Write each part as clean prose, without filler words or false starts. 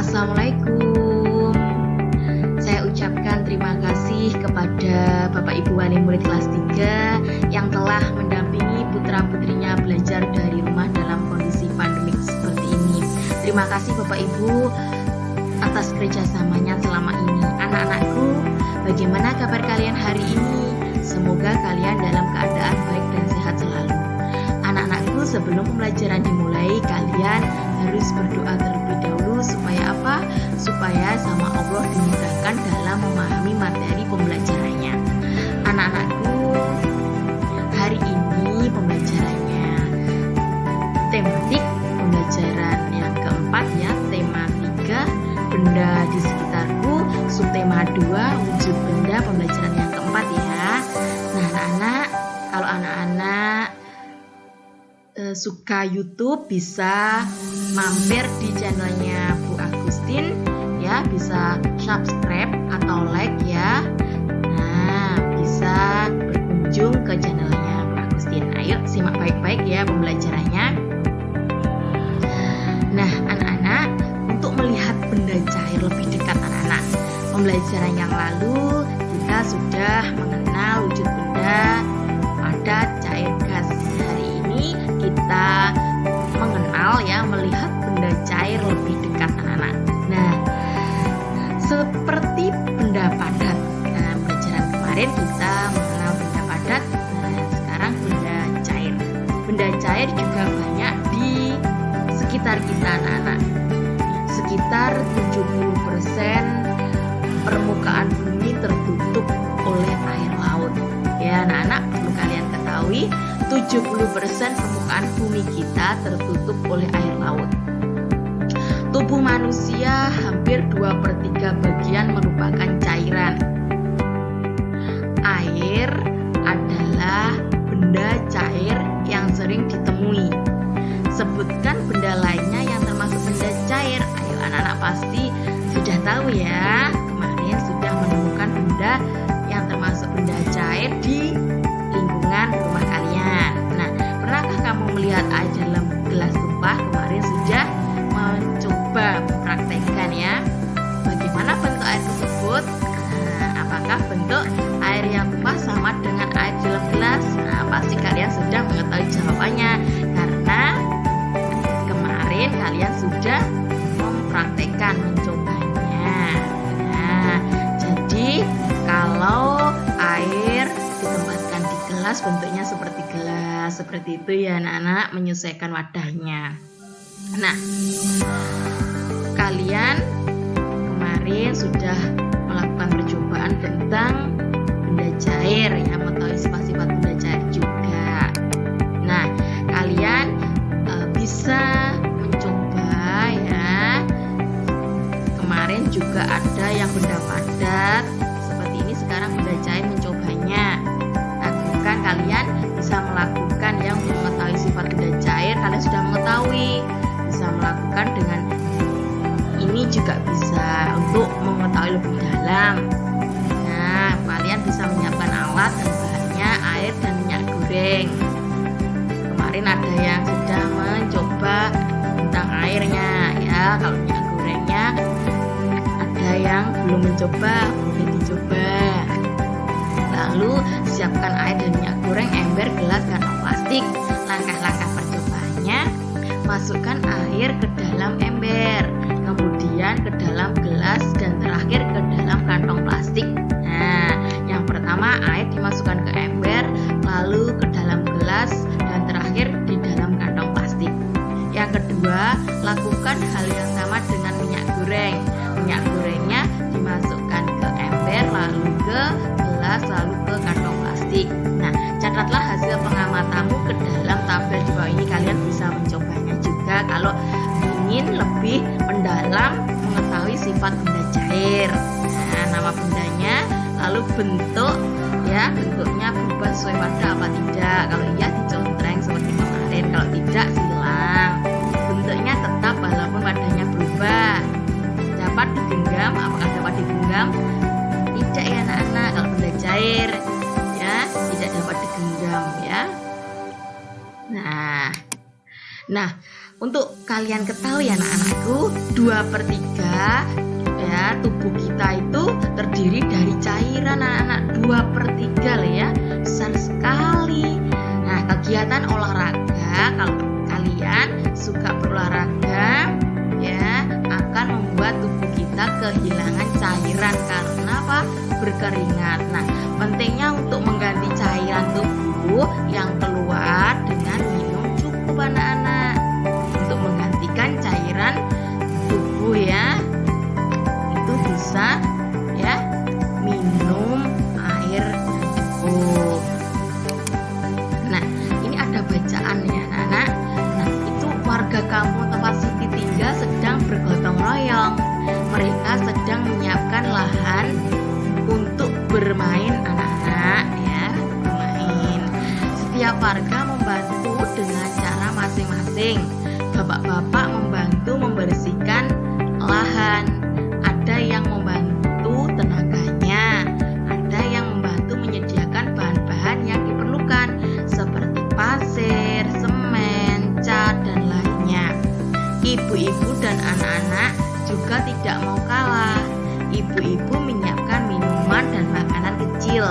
Assalamualaikum. Saya ucapkan terima kasih kepada Bapak Ibu Wali Murid kelas 3 yang telah mendampingi putra-putrinya belajar dari rumah dalam kondisi pandemik seperti ini. Terima kasih Bapak Ibu atas kerjasamanya selama ini. Anak-anakku, bagaimana kabar kalian hari ini? Semoga kalian dalam keadaan baik dan sehat selalu. Anak-anakku, sebelum pembelajaran dimulai, kalian harus berdoa terlebih dahulu supaya apa? Supaya sama Allah dimudahkan dalam memahami materi pembelajarannya. Anak-anakku, hari ini pembelajarannya tematik pembelajaran yang keempat ya, tema 3 benda di sekitarku, subtema 2 wujud benda pembelajaran yang keempat ya. Nah anak-anak, kalau anak-anak suka YouTube bisa mampir di channelnya Bu Agustin ya, bisa subscribe atau like ya. Nah bisa berkunjung ke channelnya Bu Agustin. Ayo simak baik-baik ya pembelajarannya. Nah anak-anak, untuk melihat benda cair lebih dekat anak-anak, pembelajaran yang lalu kita sudah mengenal wujud benda, padat, cair, gas. Hari ini kita mengenal ya, melihat benda cair lebih dekat anak-anak. Nah, seperti benda padat. Nah, pembelajaran kemarin kita mengenal benda padat. Nah, sekarang benda cair. Benda cair juga banyak di sekitar kita anak-anak. Sekitar 70% permukaan bumi tertutup oleh air laut. Ya, anak-anak, perlu kalian ketahui 70% permukaan bumi kita tertutup oleh air laut. Tubuh manusia hampir 2/3 bagian merupakan cairan. Air adalah benda cair yang sering ditemui. Sebutkan benda lainnya yang termasuk benda cair. Ayo anak-anak pasti sudah tahu ya. Kemarin sudah menemukan benda yang termasuk benda cair di lingkungan rumah kalian. Nah, pernahkah kamu melihat air dalam gelas tumpah? Kemarin sudah mencoba mempraktekkan ya. Bagaimana bentuk air tersebut? Nah, apakah bentuk air yang tumpah sama dengan air dalam gelas? Nah, pasti kalian sudah mengetahui jawabannya karena kemarin kalian sudah mempraktekkan, mencobanya. Nah, jadi kalau air ditempatkan di gelas bentuknya seperti gelas, seperti itu ya anak-anak, menyesuaikan wadahnya. Nah, kalian kemarin sudah melakukan percobaan tentang benda cair ya, mengetahui sifat-sifat benda cair juga. Nah, kalian bisa mencoba ya. Kemarin juga ada yang benda padat seperti ini, sekarang benda cair mencobanya. Lakukan, kalian bisa melakukan yang mengetahui sifat benda cair. Kalian sudah mengetahui, bisa melakukan dengan ini juga bisa untuk mengetahui lebih dalam. Nah, kalian bisa menyiapkan alat dan bahannya air dan minyak goreng. Kemarin ada yang sudah mencoba tentang airnya ya. Kalau minyak gorengnya ada yang belum mencoba, boleh dicoba. Lalu siapkan air dan minyak goreng, ember, gelas, kantong plastik. Langkah-langkah percobaannya: masukkan air ke dalam ember, kemudian ke dalam gelas, dan terakhir ke dalam kantong plastik. Nah, yang pertama air dimasukkan ke ember, lalu ke dalam gelas, dan terakhir di dalam kantong plastik. Yang kedua, lakukan hal yang sama dengan minyak goreng. Minyak gorengnya dimasukkan ke ember, lalu ke gelas, lalu ke kantong plastik. Nah, catatlah hasil pengamatanmu ke dalam tabel di bawah ini. Kalian bisa mencobanya juga kalau ingin lebih mendalam mengetahui sifat benda cair. Nah, nama bendanya, lalu bentuk ya, bentuknya berubah sesuai wadah apa tidak. Kalau iya dicontreng seperti kemarin, kalau tidak silang. Bentuknya tetap walaupun wadahnya berubah. Dapat digenggam, apakah dapat digenggam? Tidak ya anak-anak, kalau benda cair ya tidak dapat digenggam ya. Nah untuk kalian ketahui anak-anakku, 2/3 ya tubuh kita itu terdiri dari cairan anak-anak. 2/3 lah ya, besar sekali. Nah, kegiatan olahraga, kalau kalian suka berolahraga ya, akan membuat tubuh kita kehilangan cairan karena apa? Berkeringat. Nah, pentingnya untuk mengganti cairan tubuh yang keluar dengan minum cukup anak-anak, untuk menggantikan cairan tubuh ya. Itu bisa ya minum air cukup. Nah, ini ada bacaan ya anak-anak. Nah, itu warga kampung tempat Siti tinggal sedang bergotong royong. Mereka sedang menyiapkan lahan untuk bermain anak-anak ya, bermain. Setiap warga membantu dengan cara masing-masing. Bapak-bapak membantu membersihkan lahan, ada yang membantu tenaganya, ada yang membantu menyediakan bahan-bahan yang diperlukan seperti pasir, semen, cat, dan lainnya. Ibu-ibu dan anak-anak juga tidak mau kalah. Ibu-ibu menyiapkan minuman dan makanan kecil.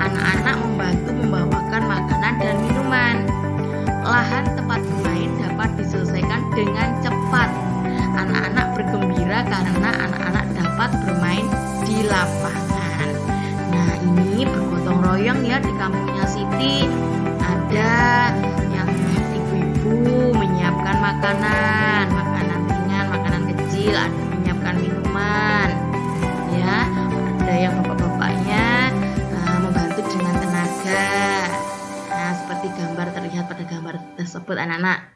Anak-anak membantu membawakan makanan dan minuman. Lahan tempat bermain dapat diselesaikan dengan cepat. Anak-anak bergembira karena anak-anak dapat bermain di lapangan. Nah, ini bergotong royong ya di kampungnya Siti. Ada yang ibu-ibu menyiapkan makanan ringan, makanan kecil, ada menyiapkan minuman. Ya, ada yang bapak-bapaknya membantu dengan tenaga. Nah, seperti gambar terlihat pada gambar tersebut anak-anak.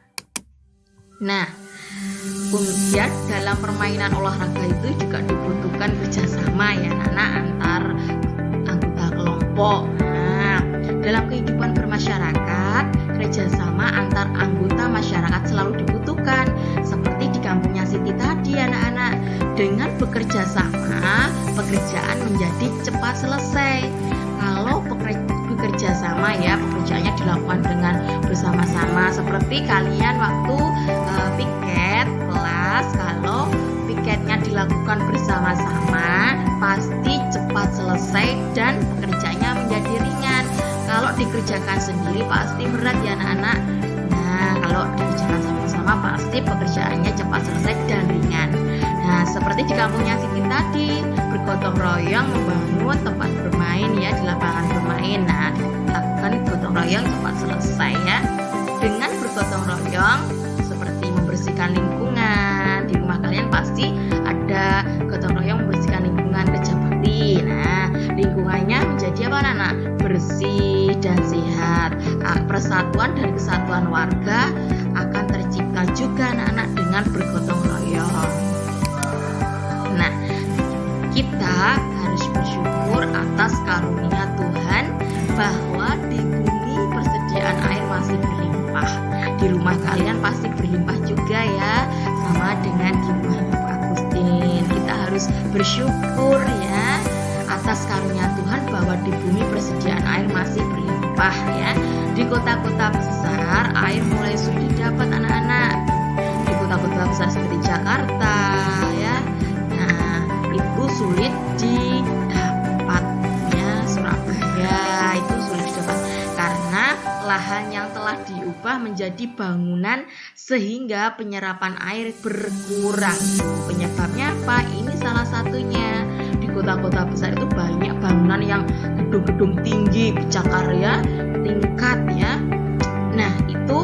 Nah, kemudian dalam permainan olahraga itu juga dibutuhkan kerjasama ya anak-anak antar anggota kelompok. Nah, dalam kehidupan bermasyarakat, kerjasama antar anggota masyarakat selalu dibutuhkan. Seperti di kampungnya Siti tadi anak-anak, dengan bekerja sama, pekerjaan menjadi cepat selesai. Kalau bekerja sama ya, pekerjaannya dilakukan dengan bersama-sama. Seperti kalian waktu piket kelas, kalau piketnya dilakukan bersama-sama, pasti cepat selesai dan pekerjaannya menjadi ringan. Kalau dikerjakan sendiri pasti berat ya anak-anak. Nah, kalau dikerjakan sama-sama pasti pekerjaannya cepat selesai dan ringan. Nah, seperti di kampungnya Siti tadi, bergotong royong membangun tempat bermain ya, di lapangan bermain. Nah, dilakukan gotong royong cepat selesai ya. Dengan bergotong royong seperti membersihkan lingkungan. Di rumah kalian pasti ada gotong royong membersihkan lingkungan kerja bakti. Nah, lingkungannya menjadi apa anak-anak? Bersih dan sehat. Persatuan dan kesatuan warga akan tercipta juga anak-anak dengan bergotong royong. Nah, kita harus bersyukur atas karunia Tuhan bahwa di bumi persediaan air masih berlimpah. Di rumah kalian pasti berlimpah juga ya, sama dengan di rumahnya Pak Agustin. Kita harus bersyukur ya atas karunia Tuhan bahwa di bumi persediaan air masih berlimpah ya. Di kota-kota besar air mulai sulit didapat anak-anak. Di kota-kota besar seperti Jakarta ya, nah itu sulit didapat ya. Surabaya itu sulit didapat karena lahan yang telah diubah menjadi bangunan sehingga penyerapan air berkurang. Penyebabnya apa? Ini salah satunya. Di kota-kota besar itu banyak bangunan yang gedung-gedung tinggi, bercakarya, tingkat ya. Nah, itu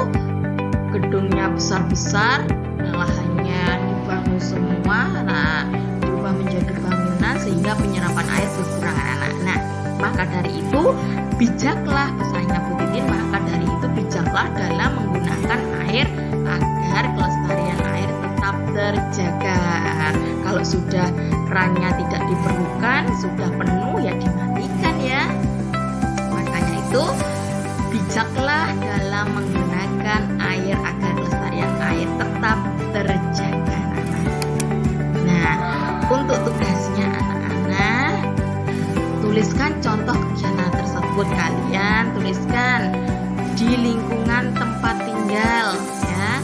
gedungnya besar-besar, lahannya dibangun semua, nah diubah menjadi bangunan sehingga penyerapan air berkurang anak. Nah, maka dari itu bijaklah, pesannya Bu Titin, maka dari itu bijaklah dalam menggunakan air agar kelestarian air tetap terjaga. Kalau sudah kerannya tidak diperlukan, sudah penuh ya dimatikan ya. Makanya itu bijaklah dalam menggunakan air agar kelestarian air tetap terjaga anak-anak. Nah, untuk tugasnya anak-anak, tuliskan contoh kegiatan tersebut. Kalian tuliskan di lingkungan tempat tinggal ya.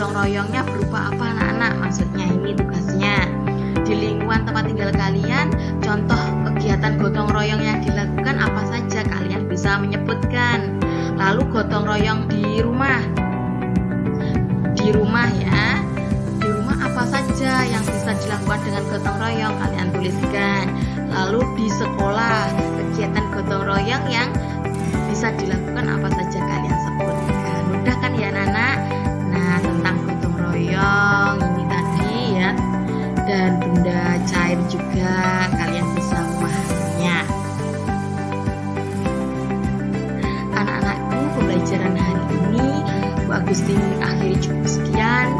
gotong royongnya berupa apa anak-anak? Maksudnya ini tugasnya. Di lingkungan tempat tinggal kalian, contoh kegiatan gotong royong yang dilakukan apa saja? Kalian bisa menyebutkan. Lalu gotong royong di rumah. Di rumah ya. Di rumah apa saja yang bisa dilakukan dengan gotong royong? Kalian tuliskan. Lalu di sekolah, kegiatan gotong royong yang bisa dilakukan apa saja? Kalian sebutkan. Mudah kan ya anak-anak? Nah, tentang gotong royong ini tadi ya, dan benda cair juga kalian bisa memahaminya. Anak-anakku, pembelajaran hari ini Bu Agustin akhiri cukup sekian.